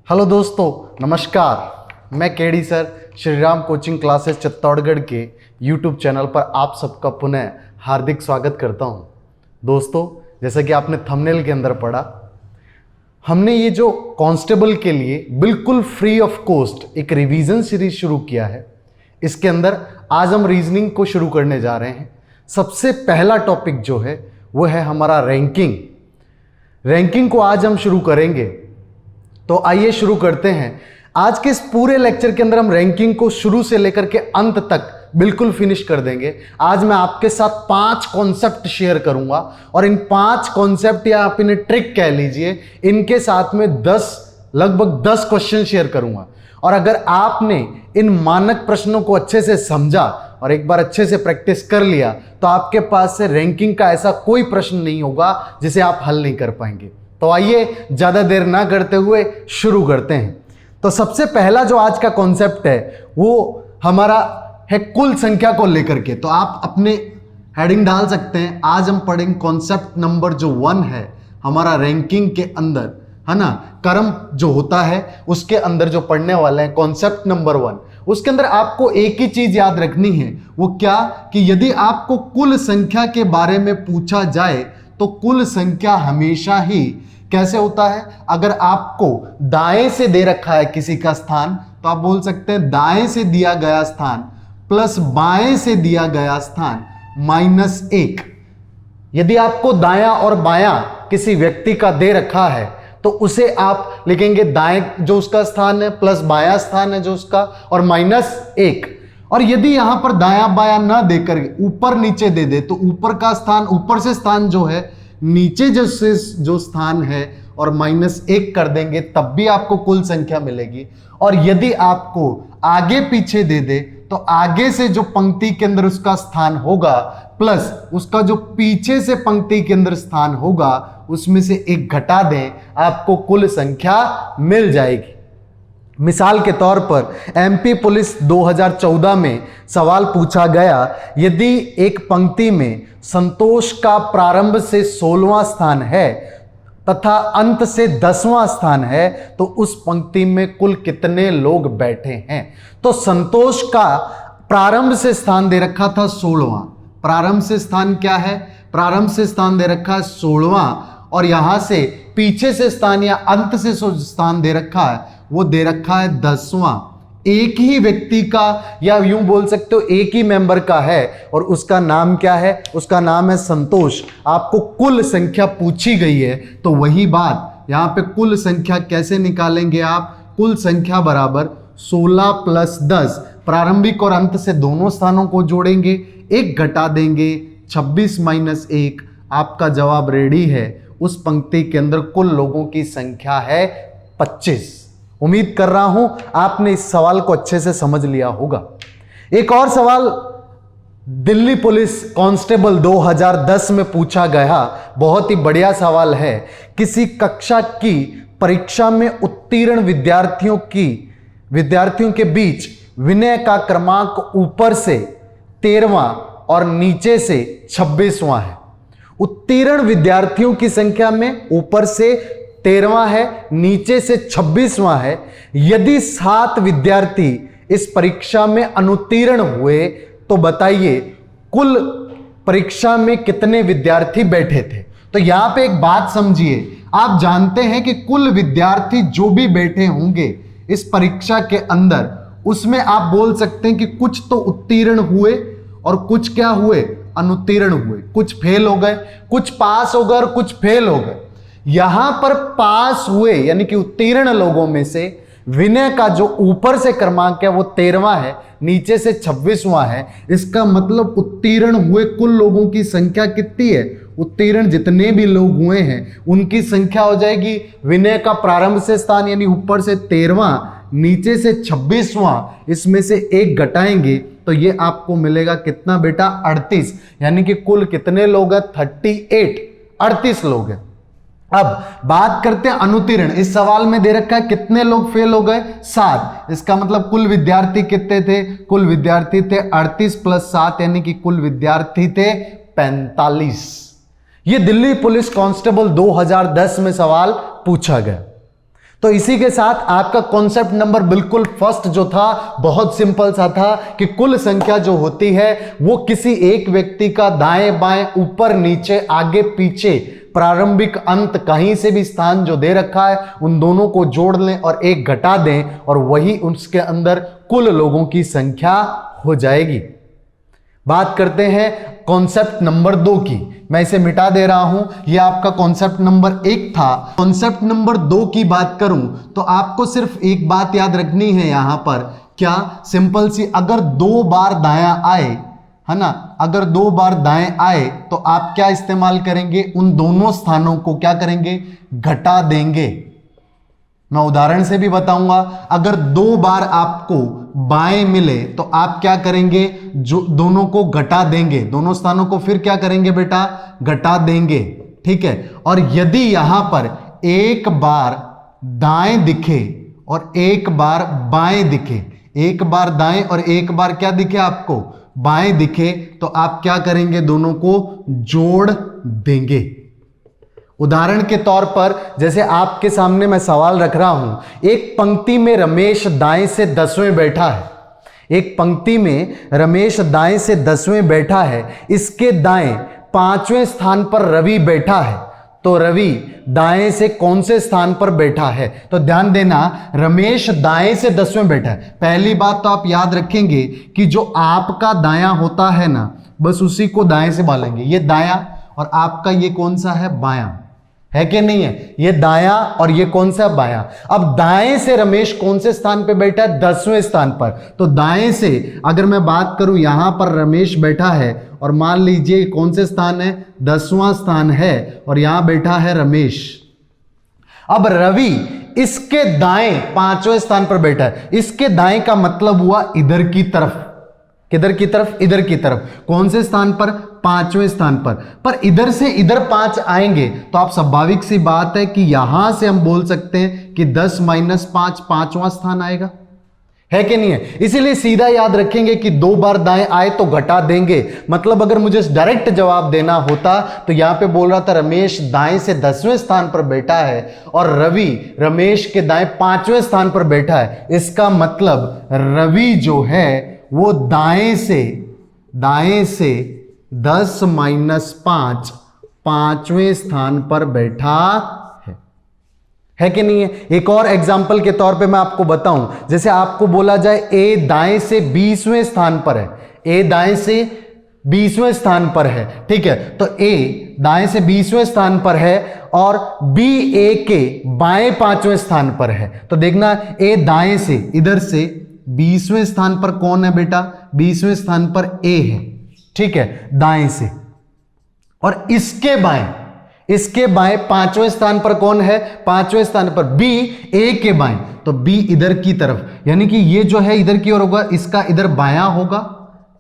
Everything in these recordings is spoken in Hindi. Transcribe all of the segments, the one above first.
हेलो दोस्तों, नमस्कार। मैं KD sir Shri Ram coaching classes Chittorgarh के यूट्यूब चैनल पर आप सबका पुनः हार्दिक स्वागत करता हूं। दोस्तों, जैसा कि आपने थंबनेल के अंदर पढ़ा, हमने ये जो कांस्टेबल के लिए बिल्कुल फ्री ऑफ कॉस्ट एक रिवीजन सीरीज शुरू किया है। इसके अंदर आज हम रीजनिंग को शुरू करने जा रहे हैं। सबसे पहला टॉपिक जो है वो है हमारा रैंकिंग को आज हम शुरू करेंगे। तो आइए शुरू करते हैं। आज के इस पूरे लेक्चर के अंदर हम रैंकिंग को शुरू से लेकर के अंत तक बिल्कुल फिनिश कर देंगे। आज मैं आपके साथ 5 कॉन्सेप्ट शेयर करूंगा और इन 5 कॉन्सेप्ट या आप इन्हें ट्रिक कह लीजिए, इनके साथ में लगभग 10 क्वेश्चन शेयर करूंगा। और अगर आपने इन मानक प्रश्नों को अच्छे से समझा और एक बार अच्छे से प्रैक्टिस कर लिया तो आपके पास से रैंकिंग का ऐसा कोई प्रश्न नहीं होगा जिसे आप हल नहीं कर पाएंगे। तो आइए ज्यादा देर ना करते हुए शुरू करते हैं। तो सबसे पहला जो आज का कॉन्सेप्ट है वो हमारा है कुल संख्या को लेकर के। तो आप अपने हेडिंग डाल सकते हैं। आज हम पढ़ेंगे कॉन्सेप्ट नंबर जो 1 है हमारा रैंकिंग के अंदर, है ना, क्रम जो होता है उसके अंदर जो पढ़ने वाले हैं कॉन्सेप्ट नंबर 1। उसके अंदर आपको एक ही चीज याद रखनी है, वो क्या कि यदि आपको कुल संख्या के बारे में पूछा जाए तो कुल संख्या हमेशा ही कैसे होता है, अगर आपको दाएं से दे रखा है किसी का स्थान तो आप बोल सकते हैं दाएं से दिया गया स्थान प्लस बाएं से दिया गया स्थान -1। यदि आपको दायां और बायां किसी व्यक्ति का दे रखा है तो उसे आप लिखेंगे दाएं जो उसका स्थान है प्लस बायां स्थान है जो उसका और -1। और यदि यहां पर दायां बायां ना देकर ऊपर नीचे दे दे तो ऊपर का स्थान, ऊपर से स्थान जो है नीचे जो स्थान है और -1 कर देंगे तब भी आपको कुल संख्या मिलेगी। और यदि आपको आगे पीछे दे दे तो आगे से जो पंक्ति के अंदर उसका स्थान होगा प्लस उसका जो पीछे से पंक्ति के अंदर स्थान होगा उसमें से 1 घटा दें, आपको कुल संख्या मिल जाएगी। मिसाल के तौर पर एमपी पुलिस 2014 में सवाल पूछा गया, यदि एक पंक्ति में संतोष का प्रारंभ से 16वां स्थान है तथा अंत से 10वां स्थान है तो उस पंक्ति में कुल कितने लोग बैठे हैं। तो संतोष का प्रारंभ से स्थान दे रखा था 16वां। प्रारंभ से स्थान क्या है? प्रारंभ से स्थान दे रखा है 16वां और यहां से पीछे से स्थान या अंत से स्थान दे रखा है वो दे रखा है 10वां। एक ही व्यक्ति का या यूं बोल सकते हो एक ही मेंबर का है और उसका नाम क्या है? उसका नाम है संतोष। आपको कुल संख्या पूछी गई है तो वही बात यहां पे कुल संख्या कैसे निकालेंगे आप? कुल संख्या बराबर 16 + 10, प्रारंभिक और अंत से दोनों स्थानों को जोड़ेंगे, 1 घटा देंगे, 26 - 1। आपका जवाब रेडी है। उस पंक्ति के अंदर कुल लोगों की संख्या है 25। उम्मीद कर रहा हूं आपने इस सवाल को अच्छे से समझ लिया होगा। एक और सवाल दिल्ली पुलिस कांस्टेबल 2010 में पूछा गया, बहुत ही बढ़िया सवाल है। किसी कक्षा की परीक्षा में उत्तीर्ण विद्यार्थियों के बीच विनय का क्रमांक ऊपर से 13वां और नीचे से 26वां है। उत्तीर्ण विद्यार्थियों की संख्या में ऊपर से 13वां है, नीचे से 26वां है। यदि 7 विद्यार्थी इस परीक्षा में अनुत्तीर्ण हुए तो बताइए कुल परीक्षा में कितने विद्यार्थी बैठे थे। तो यहां पे एक बात समझिए, आप जानते हैं कि कुल विद्यार्थी जो भी बैठे होंगे इस परीक्षा के अंदर उसमें आप बोल सकते हैं कि कुछ तो उत्तीर्ण हुए और कुछ क्या हुए? अनुत्तीर्ण हुए। कुछ फेल हो गए, कुछ पास हो गए और कुछ फेल हो गए। यहां पर पास हुए यानी कि उत्तीर्ण लोगों में से विनय का जो ऊपर से क्रमांक है वो 13वां है, नीचे से 26वां है। इसका मतलब उत्तीर्ण हुए कुल लोगों की संख्या कितनी है? उत्तीर्ण जितने भी लोग हुए हैं उनकी संख्या हो जाएगी विनय का प्रारंभ से स्थान यानी ऊपर से 13वां, नीचे से 26वां, इसमें से 1 घटाएंगे तो ये आपको मिलेगा कितना बेटा? 38। यानी कि कुल कितने लोग हैं? 38 लोग हैं। अब बात करते हैं अनुत्तीर्ण। इस सवाल में दे रखा है कितने लोग फेल हो गए? 7। इसका मतलब कुल विद्यार्थी कितने थे? कुल विद्यार्थी थे 38 + 7 यानी कि कुल विद्यार्थी थे 45। ये दिल्ली पुलिस कांस्टेबल 2010 में सवाल पूछा गया। तो इसी के साथ आपका कॉन्सेप्ट नंबर बिल्कुल फर्स्ट जो था बहुत सिंपल सा था कि कुल संख्या जो होती है वो किसी एक व्यक्ति का दाएं बाएं ऊपर नीचे आगे पीछे प्रारंभिक अंत कहीं से भी स्थान जो दे रखा है उन दोनों को जोड़ लें और एक घटा दें और वही उसके अंदर कुल लोगों की संख्या हो जाएगी। बात करते हैं कॉन्सेप्ट नंबर 2 की। मैं इसे मिटा दे रहा हूं, यह आपका कॉन्सेप्ट नंबर 1 था। कॉन्सेप्ट नंबर 2 की बात करूं तो आपको सिर्फ एक बात याद रखनी है यहां पर, क्या सिंपल सी, अगर 2 बार दायां आए, है ना, अगर 2 बार दाएं आए तो आप क्या इस्तेमाल करेंगे, उन दोनों स्थानों को क्या करेंगे, घटा देंगे। मैं उदाहरण से भी बताऊंगा, अगर 2 बार आपको बाएं मिले तो आप क्या करेंगे, जो दोनों को घटा देंगे, दोनों स्थानों को फिर क्या करेंगे बेटा, घटा देंगे। ठीक है, और यदि यहां पर एक बार दाएं दिखे और एक बार बाएं दिखे, एक बार दाएं और एक बार क्या दिखे आपको, बाएं दिखे, तो आप क्या करेंगे, दोनों को जोड़ देंगे। उदाहरण के तौर पर जैसे आपके सामने मैं सवाल रख रहा हूं, एक पंक्ति में रमेश दाएं से 10वें बैठा है, एक पंक्ति में रमेश दाएं से 10वें बैठा है, इसके दाएं 5वें स्थान पर रवि बैठा है, तो रवि दाएं से कौन से स्थान पर बैठा है, तो ध्यान देना रमेश दाएं से 10वें बैठा है। पहली बात तो आप याद रखेंगे कि जो आपका दायां होता है ना, बस उसी को दाएं से बालेंगे, ये दायां और आपका ये कौन सा है, बायां है कि नहीं है, ये दायां और ये कौन सा बायां। अब दाएं से रमेश कौन से स्थान पे बैठा है, 10वें स्थान पर, तो दाएं से अगर मैं बात करूं यहां पर रमेश बैठा है और मान लीजिए कौन से स्थान है, 10वां स्थान है और यहां बैठा है रमेश। अब रवि इसके दाएं 5वें स्थान पर बैठा है, इसके दाएं का मतलब हुआ इधर की तरफ, किधर की तरफ, इधर की तरफ, कौन से स्थान पर, 5वें स्थान पर इधर से इधर 5 आएंगे तो आप स्वाभाविक सी बात है कि यहां से हम बोल सकते हैं कि 10 - 5 5वां स्थान आएगा, है कि नहीं है। इसीलिए सीधा याद रखेंगे कि 2 बार दाएं आए तो घटा देंगे। मतलब अगर मुझे डायरेक्ट जवाब देना होता तो यहां पे बोल रहा था रमेश दाएं से 10वें स्थान पर बैठा है और रवि रमेश के दाएं 5वें स्थान पर बैठा है, इसका मतलब रवि जो है वो दाएं से 10 - 5 5वें स्थान पर बैठा है कि नहीं है। एक और एग्जाम्पल के तौर पे मैं आपको बताऊं, जैसे आपको बोला जाए ए दाएं से 20वें स्थान पर है, ए दाएं से 20वें स्थान पर है, ठीक है, तो ए दाएं से 20वें स्थान पर है और बी ए के बाएं 5वें स्थान पर है। तो देखना ए दाएं से इधर से 20वें स्थान पर कौन है बेटा, 20वें स्थान पर ए है, ठीक है, दाएं से, और इसके बाएं 5वें स्थान पर कौन है, 5वें स्थान पर बी ए के बाएं, तो बी इधर की तरफ, यानी कि ये जो है इधर की ओर होगा, इसका इधर बायां होगा,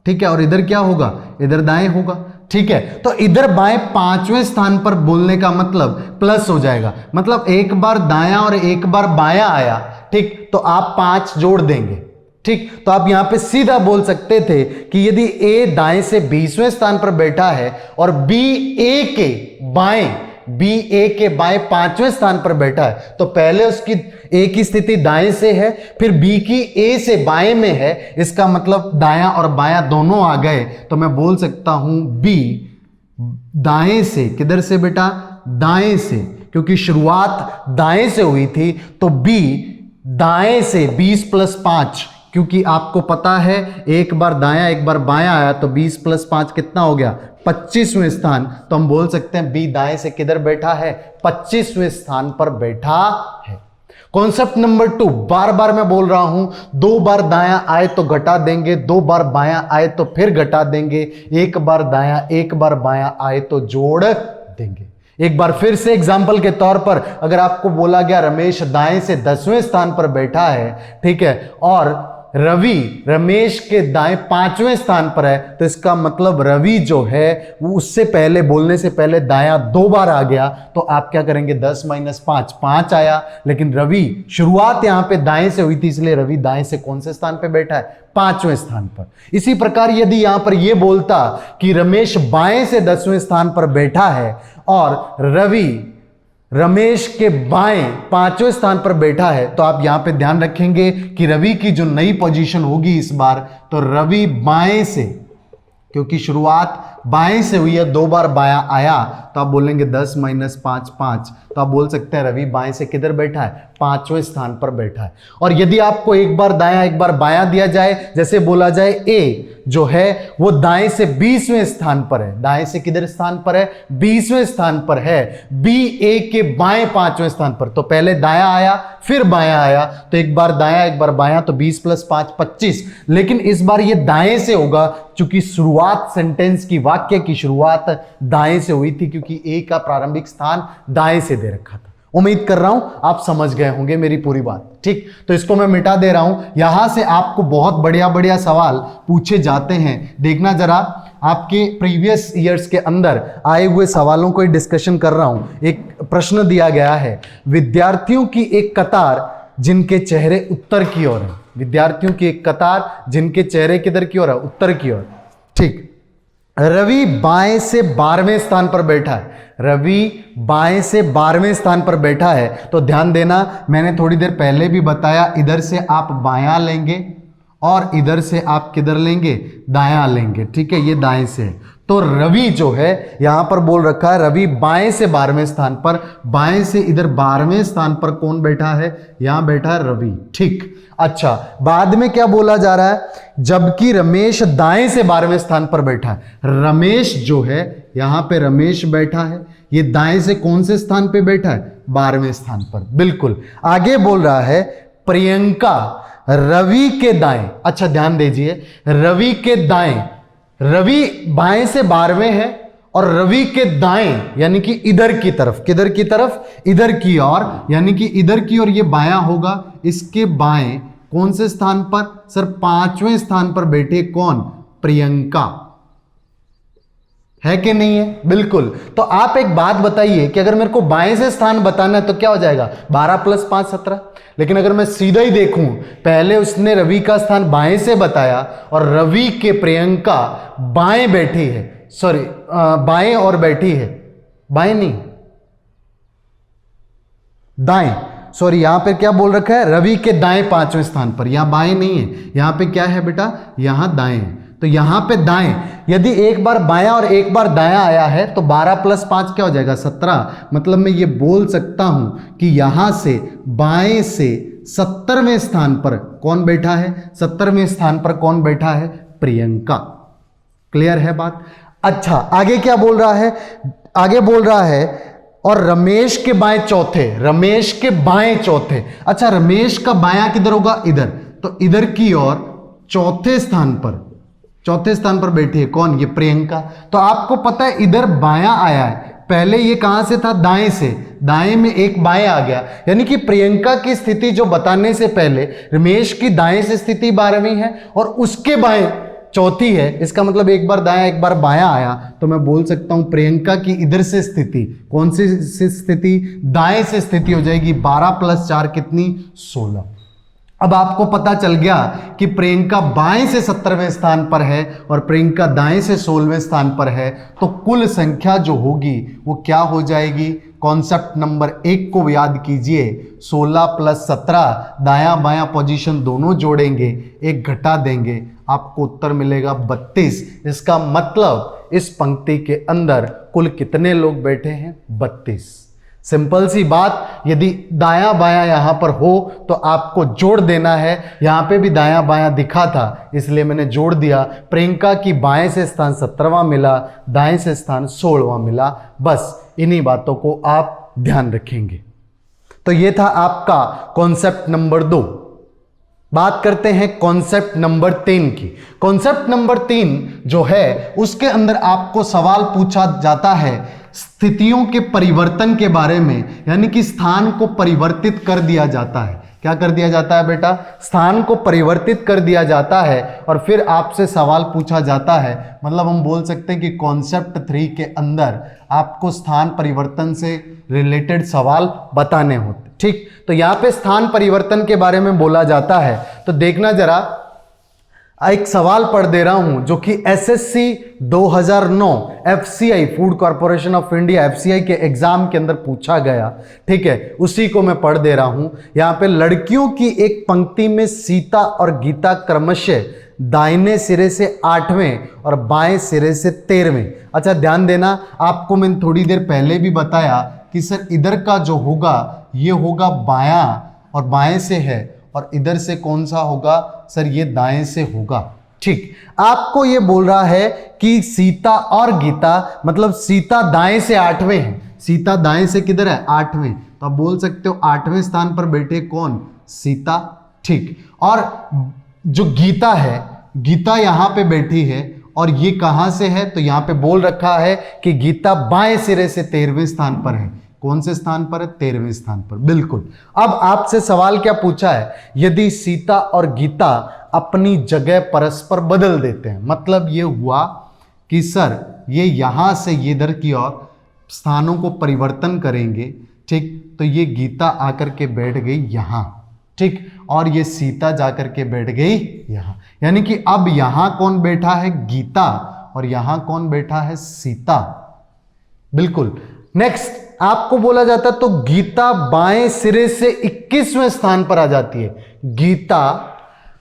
ठीक है, और इधर क्या होगा, इधर दाएं होगा, ठीक है। तो इधर बाएं 5वें स्थान पर बोलने का मतलब प्लस हो जाएगा, मतलब एक बार दायां और एक बार बायां आया, ठीक, तो आप 5 जोड़ देंगे, ठीक। तो आप यहां पे सीधा बोल सकते थे कि यदि ए दाएं से 20वें स्थान पर बैठा है और बी ए के बाएं 5वें स्थान पर बैठा है, तो पहले उसकी ए की स्थिति दाएं से है, फिर बी की ए से बाएं में है, इसका मतलब दायां और बायां दोनों आ गए, तो मैं बोल सकता हूं बी दाएं से, किधर से बेटा, दाएं से, क्योंकि शुरुआत दाएं से हुई थी, तो बी दाएं से 20 + 5, क्योंकि आपको पता है एक बार दायां एक बार बायां आया, तो 20 + 5 कितना हो गया, 25वें स्थान, तो हम बोल सकते हैं बी दाएं से किधर बैठा है, 25वें स्थान पर बैठा है। कॉन्सेप्ट नंबर 2, बार बार मैं बोल रहा हूं, 2 बार दायां आए तो घटा देंगे, 2 बार बायां आए तो फिर घटा देंगे, एक बार दायां एक बार बायां आए तो जोड़ देंगे। एक बार फिर से एग्जाम्पल के तौर पर अगर आपको बोला गया रमेश दाएं से 10वें स्थान पर बैठा है, ठीक है, और रवि रमेश के दाएं 5वें स्थान पर है, तो इसका मतलब रवि जो है वो उससे पहले, बोलने से पहले दायां 2 बार आ गया, तो आप क्या करेंगे, 10 - 5 5 आया, लेकिन रवि शुरुआत यहां पे दाएं से हुई थी, इसलिए रवि दाएं से कौन से स्थान पे बैठा है, 5वें स्थान पर। इसी प्रकार यदि यहां पर यह बोलता कि रमेश बाएं से 10वें स्थान पर बैठा है और रवि रमेश के बाएं 5वें स्थान पर बैठा है, तो आप यहां पे ध्यान रखेंगे कि रवि की जो नई पोजीशन होगी इस बार, तो रवि बाएं से, क्योंकि शुरुआत बाएं से हुई है, 2 बार बायां आया, तो आप बोलेंगे 10 - 5 5, तो आप बोल सकते हैं रवि बाएं से किधर बैठा है, 5वें स्थान पर बैठा है। और यदि आपको एक बार दायां एक बार बायां दिया जाए, जैसे बोला जाए ए जो है वो दाएं से 20वें स्थान पर है, दाएं से किधर स्थान पर है, 20वें स्थान पर है, बी ए के बाएं 5वें स्थान पर, तो पहले दायां आया फिर बायां आया, तो एक बार दायां एक बार बायां, तो 20 + 5 25, लेकिन इस बार ये दाएं से होगा, चूंकि शुरुआत सेंटेंस की, वाक्य की शुरुआत दाएं से हुई थी, क्योंकि ए का प्रारंभिक स्थान दाएं से दे रखा था। उम्मीद कर रहा हूं आप समझ गए होंगे मेरी पूरी बात। ठीक, तो इसको मैं मिटा दे रहा हूं। यहां से आपको बहुत बढ़िया बढ़िया सवाल पूछे जाते हैं, देखना जरा, आपके प्रीवियस ईयर्स के अंदर आए हुए सवालों को डिस्कशन कर रहा हूं। एक प्रश्न दिया गया है, विद्यार्थियों की एक कतार जिनके चेहरे उत्तर की ओर है, विद्यार्थियों की एक कतार जिनके चेहरे किधर की ओर है, उत्तर की ओर। ठीक, रवि बाएं से 12वें स्थान पर बैठा है, रवि बाएं से 12वें स्थान पर बैठा है, तो ध्यान देना, मैंने थोड़ी देर पहले भी बताया, इधर से आप बायां लेंगे और इधर से आप किधर लेंगे, दायां लेंगे। ठीक है, ये दाएं से है, तो रवि जो है यहां पर बोल रखा है रवि बाएं से 12वें स्थान पर, बाएं से इधर 12वें स्थान पर कौन बैठा है, यहां बैठा है रवि। ठीक, अच्छा, बाद में क्या बोला जा रहा है, जबकि रमेश दाएं से 12वें स्थान पर बैठा है, रमेश जो है यहां पे रमेश बैठा है, ये दाएं से कौन से स्थान पे बैठा है, 12वें स्थान पर। बिल्कुल, आगे बोल रहा है प्रियंका रवि के दाएं, अच्छा ध्यान दीजिए, रवि के दाएं, रवि बाएं से 12वें है और रवि के दाएं यानी कि इधर की तरफ, किधर की तरफ, इधर की ओर, यानी कि इधर की ओर ये बायां होगा, इसके बाएं कौन से स्थान पर, सर 5वें स्थान पर बैठे कौन, प्रियंका, है कि नहीं है? बिल्कुल। तो आप एक बात बताइए कि अगर मेरे को बाएं से स्थान बताना है तो क्या हो जाएगा, 12 + 5 17, लेकिन अगर मैं सीधा ही देखूं, पहले उसने रवि का स्थान बाएं से बताया और रवि के प्रियंका बाएं बैठी है, सॉरी बाएं और बैठी है, बाएं नहीं दाएं, सॉरी यहां पे क्या बोल रखा है, रवि के दाएं 5वें स्थान पर, यहां बाएं नहीं है, यहां पे क्या है बेटा, यहां दाएं है, तो यहां पे दाएं, यदि एक बार बायां और एक बार दायां आया है तो 12 + 5 क्या हो जाएगा, 17, मतलब मैं ये बोल सकता हूं कि यहां से बाएं से 70वें स्थान पर कौन बैठा है, 70वें स्थान पर कौन बैठा है, प्रियंका। क्लियर है बात? अच्छा, आगे क्या बोल रहा है, आगे बोल रहा है और रमेश के बाएं चौथे, रमेश के बाएं चौथे, अच्छा रमेश का बायां किधर होगा, इधर, तो इधर की ओर चौथे स्थान पर बैठी है कौन, ये प्रियंका। तो आपको पता है इधर बायां आया है, पहले ये कहां से था, दाएं से, दाएं में एक बाएं आ गया, यानी कि प्रियंका की स्थिति जो बताने से पहले रमेश की दाएं से स्थिति 12वीं है और उसके बाएं चौथी है, इसका मतलब एक बार दायां एक बार बायां आया, तो मैं बोल सकता हूं प्रियंका की इधर से स्थिति, कौन सी स्थिति, दाएं से स्थिति हो जाएगी, 12 + 4 कितनी, 16। अब आपको पता चल गया कि प्रियंका बाएं से 70वें स्थान पर है और प्रियंका दाएं से 16वें स्थान पर है, तो कुल संख्या जो होगी वो क्या हो जाएगी, कॉन्सेप्ट नंबर 1 को याद कीजिए, 16 + 17, दायां बायां पोजीशन दोनों जोड़ेंगे, एक घटा देंगे, आपको उत्तर मिलेगा 32। इसका मतलब इस पंक्ति के अंदर कुल कितने लोग बैठे हैं, 32। सिंपल सी बात, यदि दायां बायां यहां पर हो तो आपको जोड़ देना है, यहां पे भी दायां बायां दिखा था इसलिए मैंने जोड़ दिया, प्रियंका की बाएं से स्थान 17वां मिला, दाएं से स्थान 16वां मिला, बस इन्हीं बातों को आप ध्यान रखेंगे। तो ये था आपका कॉन्सेप्ट नंबर 2। बात करते हैं कॉन्सेप्ट नंबर 3 की। कॉन्सेप्ट नंबर 3 जो है उसके अंदर आपको सवाल पूछा जाता है स्थितियों के परिवर्तन के बारे में, यानी कि स्थान को परिवर्तित कर दिया जाता है। क्या कर दिया जाता है बेटा, स्थान को परिवर्तित कर दिया जाता है और फिर आपसे सवाल पूछा जाता है, मतलब हम बोल सकते हैं कि कॉन्सेप्ट 3 के अंदर आपको स्थान परिवर्तन से रिलेटेड सवाल बताने होते। ठीक, तो यहां पे स्थान परिवर्तन के बारे में बोला जाता है, तो देखना जरा, एक सवाल पढ़ दे रहा हूं जो कि SSC 2009 FCI food corporation of India FCI के एग्जाम के अंदर पूछा गया। ठीक है, उसी को मैं पढ़ दे रहा हूं। यहां पे लड़कियों की एक पंक्ति में सीता और गीता क्रमशः दाहिने सिरे से 8वें और बाएं सिरे से 13वें। अच्छा ध्यान देना, आपको मैंने थोड़ी देर पहले भी बताया कि सर इधर का जो होगा ये होगा बायां और बाएं से है, और इधर से कौन सा होगा सर, ये दाएं से होगा। ठीक, आपको ये बोल रहा है कि सीता और गीता, मतलब सीता दाएं से 8वें है, सीता दाएं से किधर है 8वें, तो आप बोल सकते हो 8वें स्थान पर बैठे कौन, सीता। ठीक, और जो गीता है, गीता यहां पे बैठी है और ये कहां से है, तो यहां पे बोल रखा है कि गीता बाएं सिरे से 13वें स्थान पर है। कौन से स्थान पर है, 13वें स्थान पर, बिल्कुल। अब आपसे सवाल क्या पूछा है, यदि सीता और गीता अपनी जगह परस्पर बदल देते हैं, मतलब ये हुआ कि सर ये यहां से ये इधर की ओर स्थानों को परिवर्तन करेंगे। ठीक, तो ये गीता आकर के बैठ गई यहां, ठीक, और ये सीता जाकर के बैठ गई यहां, यानी कि अब यहां कौन बैठा है, गीता, और यहां कौन बैठा है, सीता। बिल्कुल। नेक्स्ट आपको बोला जाता तो गीता बाएं सिरे से 21वें स्थान पर आ जाती है। गीता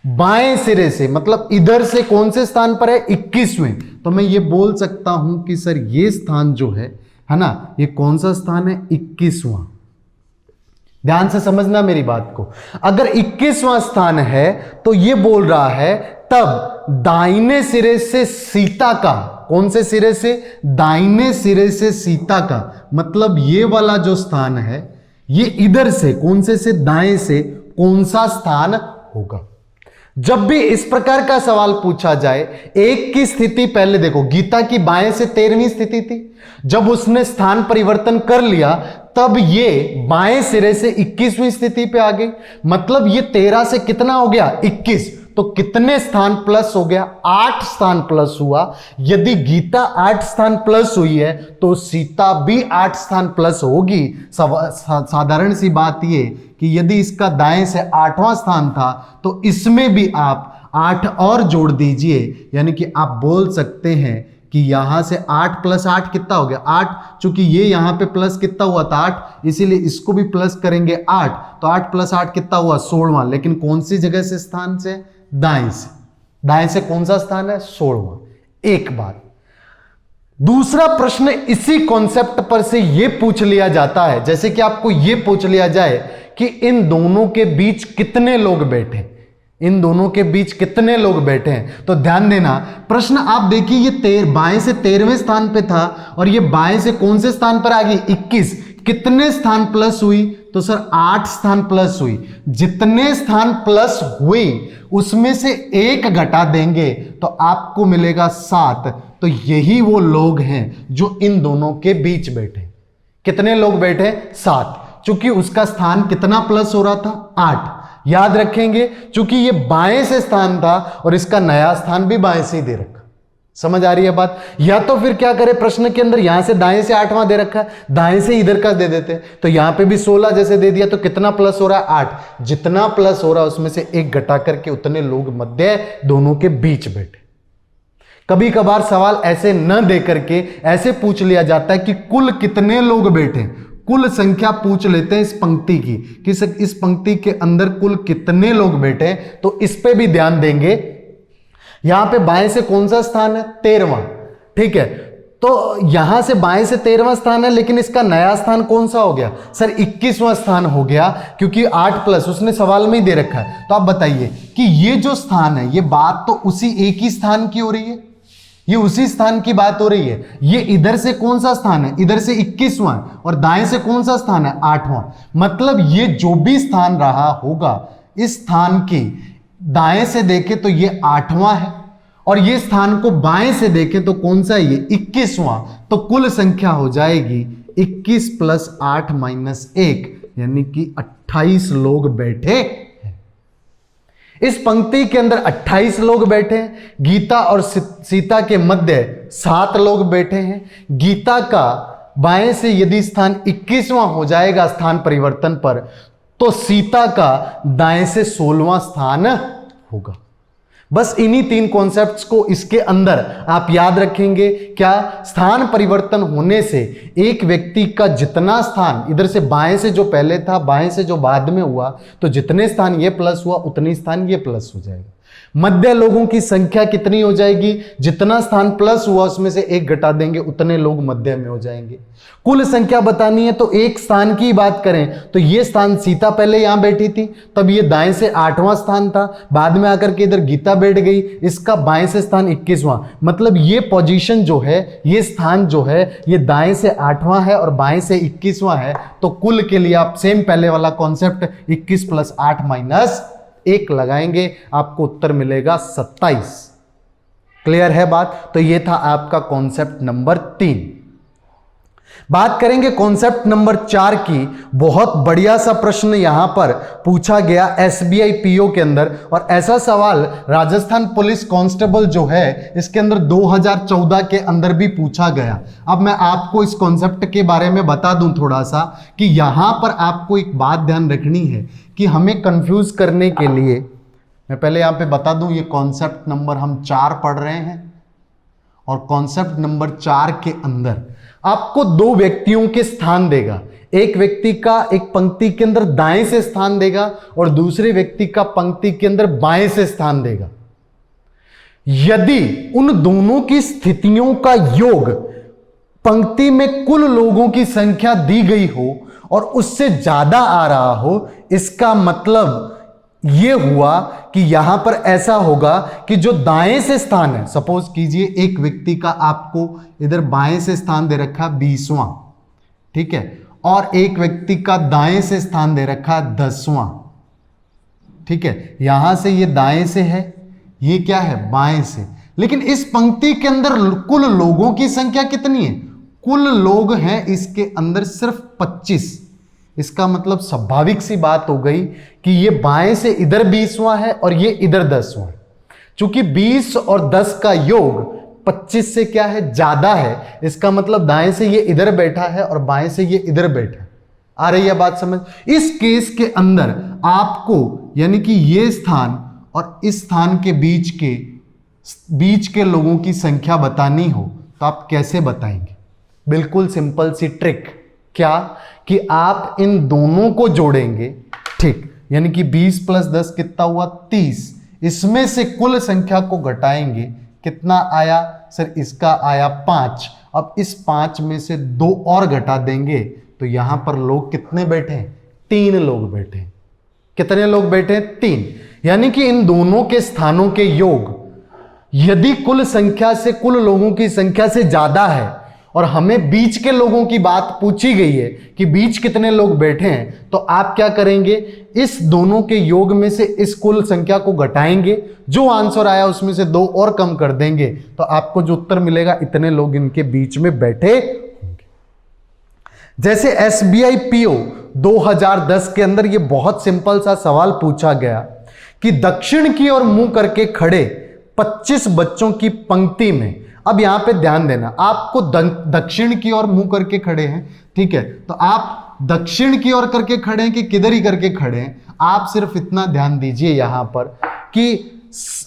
बाएं सिरे से, मतलब इधर से कौन से स्थान पर है, 21वें। तो मैं ये बोल सकता हूं कि सर ये स्थान जो है ना, ये कौन सा स्थान है, 21वां। ध्यान से समझना मेरी बात को, अगर 21वां स्थान है तो ये बोल रहा है तब दाहिने सिरे से सीता का, कौन से सिरे से, दाहिने सिरे से सीता का, मतलब ये वाला जो स्थान है ये इधर से कौन से दाएं से कौन सा स्थान होगा। जब भी इस प्रकार का सवाल पूछा जाए, एक की स्थिति पहले देखो, गीता की बाएं से 13वीं स्थिति थी, जब उसने स्थान परिवर्तन कर लिया तब ये बाएं सिरे से 21वीं स्थिति पे आ गई, मतलब ये 13 से कितना हो गया, 21, तो कितने स्थान प्लस हो गया, 8 स्थान प्लस हुआ। यदि गीता 8 स्थान प्लस हुई है तो सीता भी 8 स्थान प्लस होगी। साधारण सी बात ये कि यदि इसका दाएं से 8वां स्थान था तो इसमें भी आप 8 और जोड़ दीजिए, यानी कि आप बोल सकते हैं कि यहां से 8 + 8 कितना हो गया, 8, चूंकि ये यहां पे प्लस कितना हुआ था 8, इसीलिए इसको भी प्लस करेंगे 8, तो 8 + 8 कितना हुआ, 16वां। लेकिन कौन सी जगह से, स्थान से, दाएं से, दाएं से कौन सा स्थान है, 16वां। एक बात। दूसरा प्रश्न इसी कॉन्सेप्ट पर से यह पूछ लिया जाता है, जैसे कि आपको यह पूछ लिया जाए कि इन दोनों के बीच कितने लोग बैठे, इन दोनों के बीच कितने लोग बैठे हैं। तो ध्यान देना, प्रश्न आप देखिए, ये बाएं से 13वें स्थान पे था और ये बाएं से कौन से स्थान पर आ गई, 21, कितने स्थान प्लस हुई, तो सर 8 स्थान प्लस हुई। जितने स्थान प्लस हुई उसमें से एक घटा देंगे तो आपको मिलेगा 7। तो यही वो लोग हैं जो इन दोनों के बीच बैठे। कितने लोग बैठे, 7, चूंकि उसका स्थान कितना प्लस हो रहा था, 8। याद रखेंगे, चूंकि ये बाएं से स्थान था और इसका नया स्थान भी बाएं से ही दे रखा। समझ आ रही है बात। या तो फिर क्या करें, प्रश्न के अंदर यहां से दाएं से 8वां दे रखा है, दाएं से इधर का दे देते, तो यहां पे भी 16 जैसे दे दिया, तो कितना प्लस हो रहा है, 8। जितना प्लस हो रहा है उसमें से एक घटा करके उतने लोग मध्य दोनों के बीच बैठे। कभी कभार सवाल ऐसे न दे करके ऐसे पूछ लिया जाता है कि कुल कितने लोग बैठे, कुल संख्या पूछ लेते हैं इस पंक्ति की, कि इस पंक्ति के अंदर कुल कितने लोग बैठे, तो इस पे भी ध्यान देंगे। यहां पे बाएं से कौन सा स्थान है, 13वां, ठीक है, तो यहां से बाएं से 13वां स्थान है, लेकिन इसका नया स्थान कौन सा हो गया, सर 21वां स्थान हो गया, क्योंकि 8 प्लस उसने सवाल में ही दे रखा है। तो आप बताइए कि ये जो स्थान है, ये बात तो उसी एक ही स्थान की हो रही है, ये उसी स्थान की बात हो रही है। ये इधर से कौन सा स्थान है, इधर से 21वां, और दाएं से कौन सा स्थान है, 8वां। मतलब ये जो भी स्थान रहा होगा, इस स्थान की दाएं से देखें तो ये 8वां है, और ये स्थान को बाएं से देखें तो कौन सा है, ये 21वां। तो कुल संख्या हो जाएगी 21 + 8 - 1, यानी कि 28 लोग बैठे। इस पंक्ति के अंदर 28 लोग बैठे हैं। गीता और सीता के मध्य 7 लोग बैठे हैं। गीता का बाएं से यदि स्थान 21वां हो जाएगा स्थान परिवर्तन पर, तो सीता का दाएं से 16वां स्थान होगा। बस इन्हीं 3 कॉन्सेप्ट्स को इसके अंदर आप याद रखेंगे। क्या? स्थान परिवर्तन होने से एक व्यक्ति का जितना स्थान इधर से बाएं से जो पहले था, बाएं से जो बाद में हुआ, तो जितने स्थान ये प्लस हुआ उतनी स्थान ये प्लस हो जाएगा। मध्य लोगों की संख्या कितनी हो जाएगी? जितना स्थान प्लस हुआ उसमें से 1 घटा देंगे, उतने लोग मध्य में हो जाएंगे। कुल संख्या बतानी है तो एक स्थान की बात करें तो ये स्थान सीता पहले यहां बैठी थी, तब ये दाएं से 8वां स्थान था, बाद में आकर के इधर गीता बैठ गई, इसका बाएं से स्थान 21वां। मतलब ये पोजीशन जो है, ये स्थान जो है, ये दाएं से 8वां है और बाएं से 21वां है। तो कुल के लिए आप सेम पहले वाला कॉन्सेप्ट 21 + 8 - 1 लगाएंगे, आपको उत्तर मिलेगा 27। क्लियर है बात? तो ये था आपका कॉन्सेप्ट नंबर 3। बात करेंगे कॉन्सेप्ट नंबर 4 की। बहुत बढ़िया सा प्रश्न यहां पर पूछा गया एसबीआई पीओ के अंदर, और ऐसा सवाल राजस्थान पुलिस कांस्टेबल जो है इसके अंदर 2014 के अंदर भी पूछा गया। अब मैं आपको इस कॉन्सेप्ट के बारे में बता दूं थोड़ा सा कि यहां पर आपको एक बात ध्यान रखनी है कि हमें कंफ्यूज करने के लिए, मैं पहले यहां पे बता दूं, ये कॉन्सेप्ट नंबर हम 4 पढ़ रहे हैं और कॉन्सेप्ट नंबर 4 के अंदर आपको 2 व्यक्तियों के स्थान देगा। एक व्यक्ति का एक पंक्ति के अंदर दाएं से स्थान देगा और दूसरे व्यक्ति का पंक्ति के अंदर बाएं से स्थान देगा। यदि उन दोनों की स्थितियों का योग पंक्ति में कुल लोगों की संख्या दी गई हो और उससे ज्यादा आ रहा हो, इसका मतलब यह हुआ कि यहां पर ऐसा होगा कि जो दाएं से स्थान है, सपोज कीजिए एक व्यक्ति का आपको इधर बाएं से स्थान दे रखा 20वां, ठीक है, और एक व्यक्ति का दाएं से स्थान दे रखा 10वां, ठीक है। यहां से ये दाएं से है, ये क्या है? बाएं से। लेकिन इस पंक्ति के अंदर कुल लोगों की संख्या कितनी है? कुल लोग हैं इसके अंदर सिर्फ 25। इसका मतलब स्वाभाविक सी बात हो गई कि ये बाएं से इधर 20वां है और ये इधर 10वां है। चूंकि 20 और 10 का योग 25 से क्या है? ज्यादा है। इसका मतलब दाएं से ये इधर बैठा है और बाएं से ये इधर बैठा है। आ रही है बात समझ? इस केस के अंदर आपको यानी कि ये स्थान और इस स्थान के बीच के लोगों की संख्या बतानी हो तो आप कैसे बताएंगे? बिल्कुल सिंपल सी ट्रिक। क्या? कि आप इन दोनों को जोड़ेंगे, ठीक, यानी कि 20 + 10 कितना हुआ? 30। इसमें से कुल संख्या को घटाएंगे, कितना आया? सर इसका आया 5। अब इस 5 में से 2 और घटा देंगे तो यहां पर लोग कितने बैठे हैं? 3 लोग बैठे हैं। कितने लोग बैठे हैं? 3। यानी कि इन दोनों के स्थानों के योग यदि कुल संख्या से कुल लोगों की संख्या से ज्यादा है और हमें बीच के लोगों की बात पूछी गई है कि बीच कितने लोग बैठे हैं, तो आप क्या करेंगे? इस दोनों के योग में से इस कुल संख्या को घटाएंगे, जो आंसर आया उसमें से 2 और कम कर देंगे तो आपको जो उत्तर मिलेगा इतने लोग इनके बीच में बैठे होंगे। जैसे एसबीआई पीओ 2010 के अंदर ये बहुत सिंपल सा सवाल पूछा गया कि दक्षिण की ओर मुंह करके खड़े 25 बच्चों की पंक्ति में, अब यहां पे ध्यान देना, आपको दक्षिण की ओर मुंह करके खड़े हैं, ठीक है, तो आप दक्षिण की ओर करके खड़े हैं कि किधर ही करके खड़े हैं? आप सिर्फ इतना ध्यान दीजिए यहां पर कि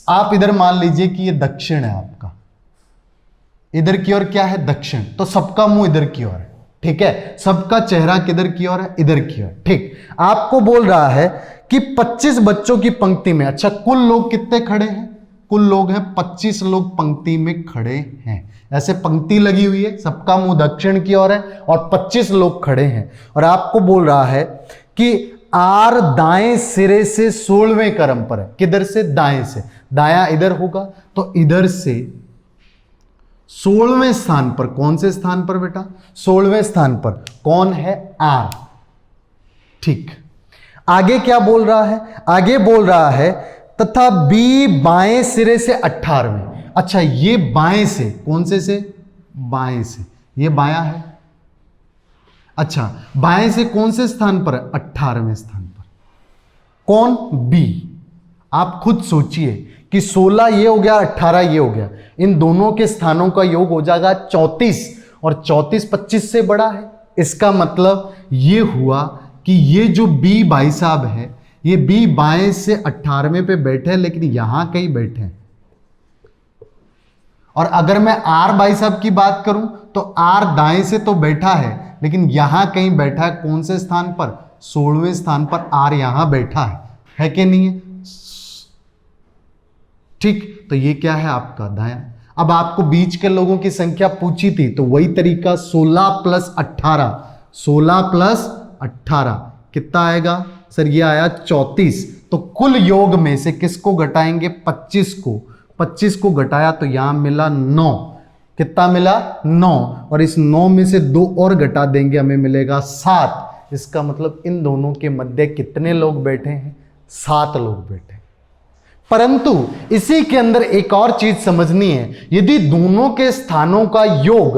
आप इधर मान लीजिए कि ये दक्षिण है आपका, इधर की ओर क्या है? दक्षिण, तो सबका मुंह इधर की ओर है, ठीक है, सबका चेहरा किधर की ओर है? इधर की ओर, ठीक। आपको बोल रहा है कि 25 बच्चों की पंक्ति में, अच्छा कुल लोग कितने खड़े हैं? कुल लोग हैं 25 लोग पंक्ति में खड़े हैं। ऐसे पंक्ति लगी हुई है, सबका मुंह दक्षिण की ओर है और 25 लोग खड़े हैं। और आपको बोल रहा है कि आर दाएं सिरे से 16वें क्रम पर है। किधर से? दाएं से। दायां इधर होगा तो इधर से 16वें स्थान पर, कौन से स्थान पर बेटा? 16वें स्थान पर कौन है? आर, ठीक। आगे क्या बोल रहा है? आगे बोल रहा है तथा बी बाएं सिरे से 18वें। अच्छा ये बाएं से, कौन से? बाएं से, ये बायां है। अच्छा बाएं से कौन से स्थान पर है? 18वें स्थान पर। कौन? बी। आप खुद सोचिए कि 16 ये हो गया, 18 ये हो गया, इन दोनों के स्थानों का योग हो जाएगा 34 और 34 25 से बड़ा है। इसका मतलब ये हुआ कि ये जो बी भाई साहब है ये बी बाएं से 18वें पे बैठे हैं, लेकिन यहां कहीं बैठे हैं। और अगर मैं आर भाई साहब की बात करूं तो आर दाएं से तो बैठा है, लेकिन यहां कहीं बैठा है। कौन से स्थान पर? 16वें स्थान पर आर यहां बैठा है कि नहीं है? ठीक, तो ये क्या है आपका दायां। अब आपको बीच के लोगों की संख्या पूछी थी, तो वही तरीका 16 प्लस 18, 16 प्लस 18 कितना आएगा सर? ये आया 34। तो कुल योग में से किसको घटाएंगे? 25 को। 25 को घटाया तो यहां मिला 9। कितना मिला? 9। और इस 9 में से 2 और घटा देंगे, हमें मिलेगा 7। इसका मतलब इन दोनों के मध्य कितने लोग बैठे हैं? 7 लोग बैठे। परंतु इसी के अंदर एक और चीज समझनी है। यदि दोनों के स्थानों का योग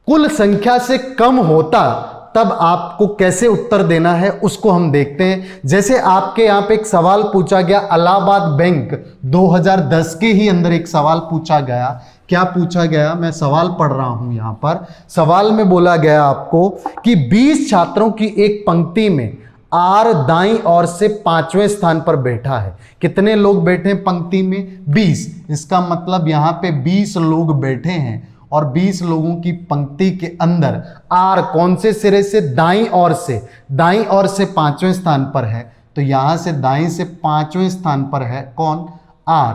कुल संख्या से कम होता, तब आपको कैसे उत्तर देना है उसको हम देखते हैं। जैसे आपके यहां पे एक सवाल पूछा गया, इलाहाबाद बैंक 2010 के ही अंदर एक सवाल पूछा गया। क्या पूछा गया? मैं सवाल पढ़ रहा हूं यहां पर। सवाल में बोला गया आपको कि 20 छात्रों की एक पंक्ति में आर दाईं ओर से 5वें स्थान पर बैठा है। कितने लोग बैठे हैं पंक्ति में? 20। इसका मतलब यहां पे 20 लोग बैठे हैं, और 20 लोगों की पंक्ति के अंदर आर कौन से सिरे से? दाईं ओर से। दाईं ओर से 5वें स्थान पर है, तो यहां से दाईं से 5वें स्थान पर है कौन? आर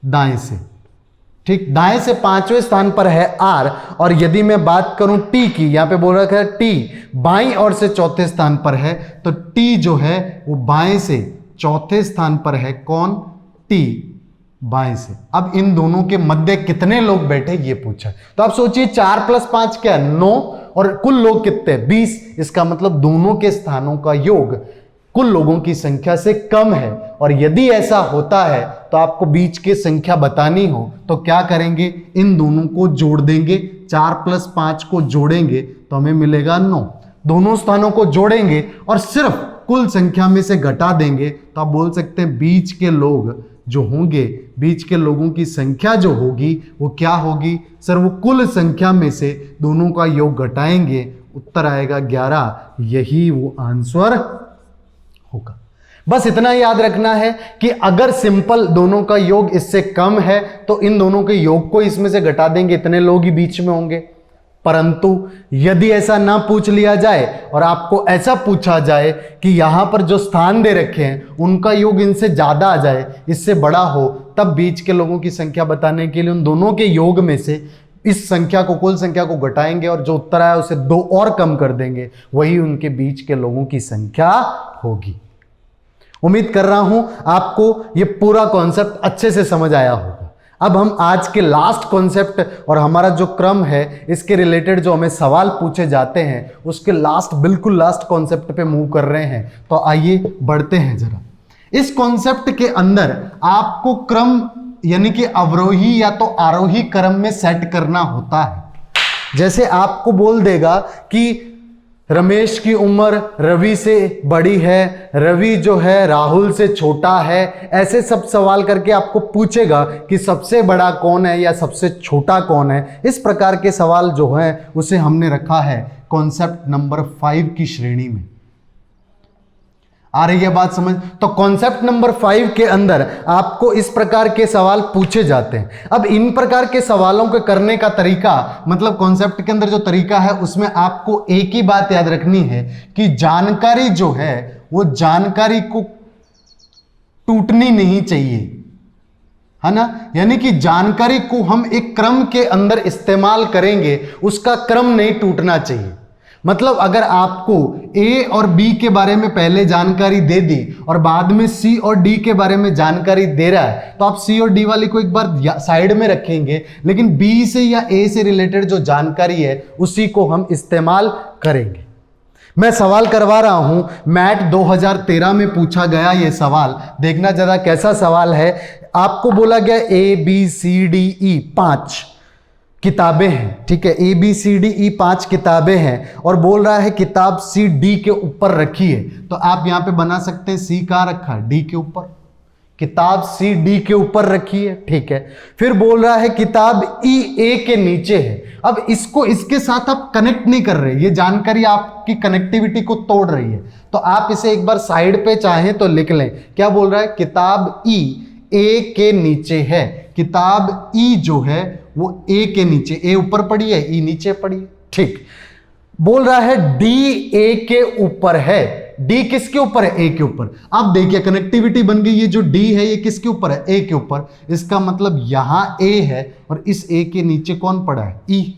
दाएं से। ठीक, दाएं से 5वें स्थान पर है आर। और यदि मैं बात करूं टी की, यहां पे बोल रखा है टी बाईं ओर से 4थे स्थान पर है, तो टी जो है वो बाएं से 4थे स्थान पर है कौन? टी बाएं से। अब इन दोनों के मध्य कितने लोग बैठे ये पूछा। तो आप सोचिए 4 + 5 क्या है? 9। और कुल लोग कितने? 20। इसका मतलब दोनों के स्थानों का योग कुल लोगों की संख्या से कम है। और यदि ऐसा होता है तो आपको बीच की संख्या बतानी हो तो क्या करेंगे? इन दोनों को जोड़ देंगे। 4 + 5 को जोड़ेंगे तो हमें मिलेगा 9। दोनों स्थानों को जोड़ेंगे और सिर्फ कुल संख्या में से घटा देंगे, तो आप बोल सकते हैं बीच के लोग जो होंगे, बीच के लोगों की संख्या जो होगी वो क्या होगी सर? वो कुल संख्या में से दोनों का योग घटाएंगे, उत्तर आएगा 11। यही वो आंसर होगा। बस इतना याद रखना है कि अगर सिंपल दोनों का योग इससे कम है तो इन दोनों के योग को इसमें से घटा देंगे, इतने लोग ही बीच में होंगे। परंतु यदि ऐसा ना पूछ लिया जाए और आपको ऐसा पूछा जाए कि यहां पर जो स्थान दे रखे हैं उनका योग इनसे ज्यादा आ जाए, इससे बड़ा हो, तब बीच के लोगों की संख्या बताने के लिए उन दोनों के योग में से इस संख्या को, कुल संख्या को घटाएंगे और जो उत्तर आया उसे 2 और कम कर देंगे, वही उनके बीच के लोगों की संख्या होगी। उम्मीद कर रहा हूं आपको ये पूरा कॉन्सेप्ट अच्छे से समझ आया होगा। अब हम आज के लास्ट कॉन्सेप्ट और हमारा जो क्रम है इसके रिलेटेड जो हमें सवाल पूछे जाते हैं उसके बिल्कुल लास्ट कॉन्सेप्ट पे मूव कर रहे हैं। तो आइए बढ़ते हैं जरा। इस कॉन्सेप्ट के अंदर आपको क्रम यानी कि अवरोही या तो आरोही क्रम में सेट करना होता है। जैसे आपको बोल देगा कि रमेश की उम्र रवि से बड़ी है, रवि जो है राहुल से छोटा है, ऐसे सब सवाल करके आपको पूछेगा कि सबसे बड़ा कौन है या सबसे छोटा कौन है। इस प्रकार के सवाल जो हैं उसे हमने रखा है कॉन्सेप्ट नंबर 5 की श्रेणी में। आ रही है बात समझ? तो कॉन्सेप्ट नंबर 5 के अंदर आपको इस प्रकार के सवाल पूछे जाते हैं। अब इन प्रकार के सवालों के करने का तरीका, मतलब कॉन्सेप्ट के अंदर जो तरीका है उसमें आपको एक ही बात याद रखनी है कि जानकारी जो है वो जानकारी को टूटनी नहीं चाहिए, है ना। यानी कि जानकारी को हम एक क्रम के अंदर इस्तेमाल करेंगे, उसका क्रम नहीं टूटना चाहिए। मतलब अगर आपको ए और बी के बारे में पहले जानकारी दे दी और बाद में सी और डी के बारे में जानकारी दे रहा है, तो आप सी और डी वाली को एक बार साइड में रखेंगे, लेकिन बी से या ए से रिलेटेड जो जानकारी है उसी को हम इस्तेमाल करेंगे। मैं सवाल करवा रहा हूं, मैट 2013 में पूछा गया ये सवाल। देखना जरा कैसा सवाल है। आपको बोला गया ABCDE 5 किताबें हैं, ठीक है। ABCDE 5 किताबें हैं और बोल रहा है किताब C D के ऊपर रखी है। तो आप यहां पे बना सकते हैं C कहां रखा है? D के ऊपर। किताब सी डी के ऊपर रखी है, ठीक है। फिर बोल रहा है किताब ई ए के नीचे है। अब इसको इसके साथ आप कनेक्ट नहीं कर रहे, ये जानकारी आपकी कनेक्टिविटी को तोड़ रही है, तो आप इसे एक बार साइड पे चाहें तो लिख लें। क्या बोल रहा है? किताब ई ए के नीचे है। किताब ई जो है वो ए के नीचे, ए ऊपर पड़ी है, ई नीचे पड़ी है, ठीक। बोल रहा है डी ए के ऊपर है। डी किसके ऊपर है? ए के ऊपर। अब देखिए कनेक्टिविटी बन गई, ये जो डी है ये किसके ऊपर है? ए के ऊपर। इसका मतलब यहां ए है और इस ए के नीचे कौन पड़ा है? ई,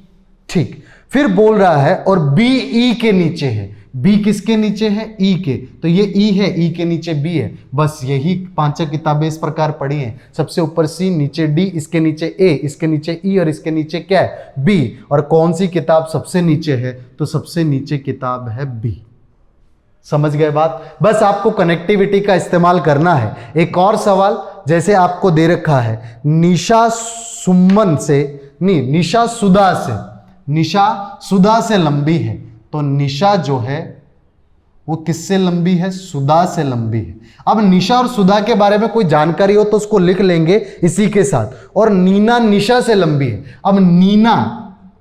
ठीक। फिर बोल रहा है और बी ई के नीचे है। बी किसके नीचे है? ई के। तो ये ई है, ई के नीचे बी है। बस यही 5 किताबें इस प्रकार पढ़ी हैं। सबसे ऊपर सी, नीचे डी, इसके नीचे ए, इसके नीचे ई और इसके नीचे क्या है? बी। और कौन सी किताब सबसे नीचे है? तो सबसे नीचे किताब है बी। समझ गए बात? बस आपको कनेक्टिविटी का इस्तेमाल करना है। एक और सवाल जैसे आपको दे रखा है, निशा सुमन से नहीं, निशा सुधा से, निशा सुधा से लंबी है। तो निशा जो है वो किससे लंबी है? सुधा से लंबी है। अब निशा और सुधा के बारे में कोई जानकारी हो तो उसको लिख लेंगे इसी के साथ। और नीना निशा से लंबी है। अब नीना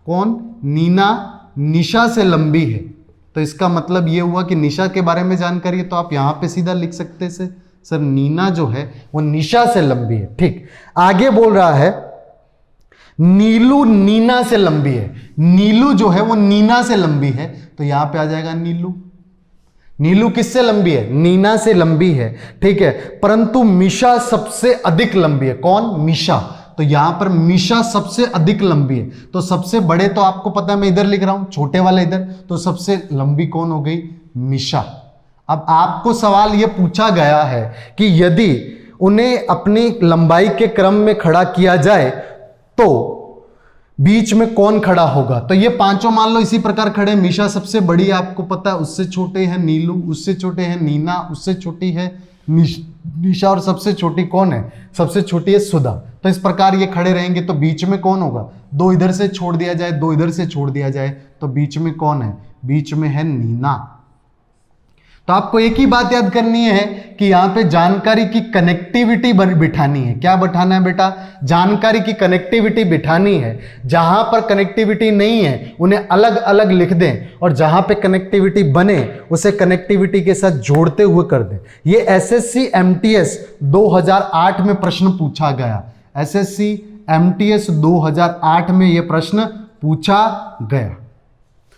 कौन? नीना निशा से लंबी है। तो इसका मतलब ये हुआ कि निशा के बारे में जानकारी है, तो आप यहां पे सीधा लिख सकते हैं सर नीना जो है वो निशा से लंबी है, ठीक। आगे बोल रहा है नीलू नीना से लंबी है। नीलू जो है वो नीना से लंबी है, तो यहां पे आ जाएगा नीलू। नीलू किससे लंबी है? नीना से लंबी है, ठीक है। परंतु मीशा सबसे अधिक लंबी है। कौन? मीशा। तो यहां पर मीशा सबसे अधिक लंबी है। तो सबसे बड़े तो आपको पता है, मैं इधर लिख रहा हूं, छोटे वाले इधर, तो सबसे लंबी कौन हो गई? मीशा। अब आपको सवाल यह पूछा गया है कि यदि उन्हें अपनी लंबाई के क्रम में खड़ा किया जाए तो बीच में कौन खड़ा होगा? तो ये पांचों मान लो इसी प्रकार खड़े। मीशा सबसे बड़ी है, आपको पता है, उससे छोटे हैं नीलू, उससे छोटे हैं नीना, उससे छोटी है निशा और सबसे छोटी कौन है? सबसे छोटी है सुधा। तो इस प्रकार ये खड़े रहेंगे, तो बीच में कौन होगा? 2 इधर से छोड़ दिया जाए, 2 इधर से छोड़ दिया जाए, तो बीच में कौन है? बीच में है नीना। तो आपको एक ही बात याद करनी है कि यहां पे जानकारी की कनेक्टिविटी बिठानी है। क्या बिठाना है बेटा? जानकारी की कनेक्टिविटी बिठानी है। जहां पर कनेक्टिविटी नहीं है उन्हें अलग अलग लिख दें, और जहां पे कनेक्टिविटी बने उसे कनेक्टिविटी के साथ जोड़ते हुए कर दें। ये एसएससी एमटीएस 2008 में प्रश्न पूछा गया। एसएससी एमटीएस 2008 में यह प्रश्न पूछा गया।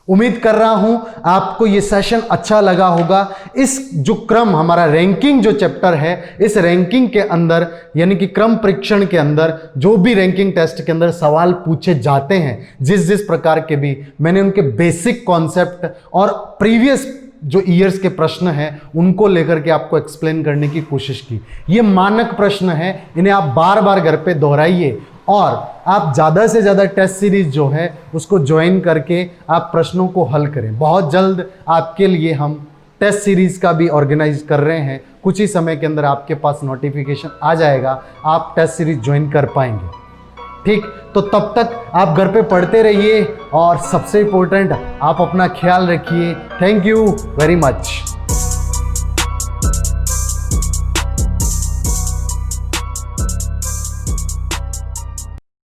उम्मीद कर रहा हूं आपको यह सेशन अच्छा लगा होगा। इस जो क्रम हमारा रैंकिंग जो चैप्टर है, इस रैंकिंग के अंदर यानी कि क्रम परीक्षण के अंदर जो भी रैंकिंग टेस्ट के अंदर सवाल पूछे जाते हैं, जिस प्रकार के भी, मैंने उनके बेसिक कॉन्सेप्ट और प्रीवियस जो ईयर्स के प्रश्न हैं उनको लेकर के आपको एक्सप्लेन करने की कोशिश की। ये मानक प्रश्न है, इन्हें आप बार बार घर पे दोहराइए और आप ज़्यादा से ज़्यादा टेस्ट सीरीज जो है उसको ज्वाइन करके आप प्रश्नों को हल करें। बहुत जल्द आपके लिए हम टेस्ट सीरीज का भी ऑर्गेनाइज कर रहे हैं। कुछ ही समय के अंदर आपके पास नोटिफिकेशन आ जाएगा, आप टेस्ट सीरीज ज्वाइन कर पाएंगे, ठीक। तो तब तक आप घर पे पढ़ते रहिए और सबसे इम्पोर्टेंट आप अपना ख्याल रखिए। Thank you very much.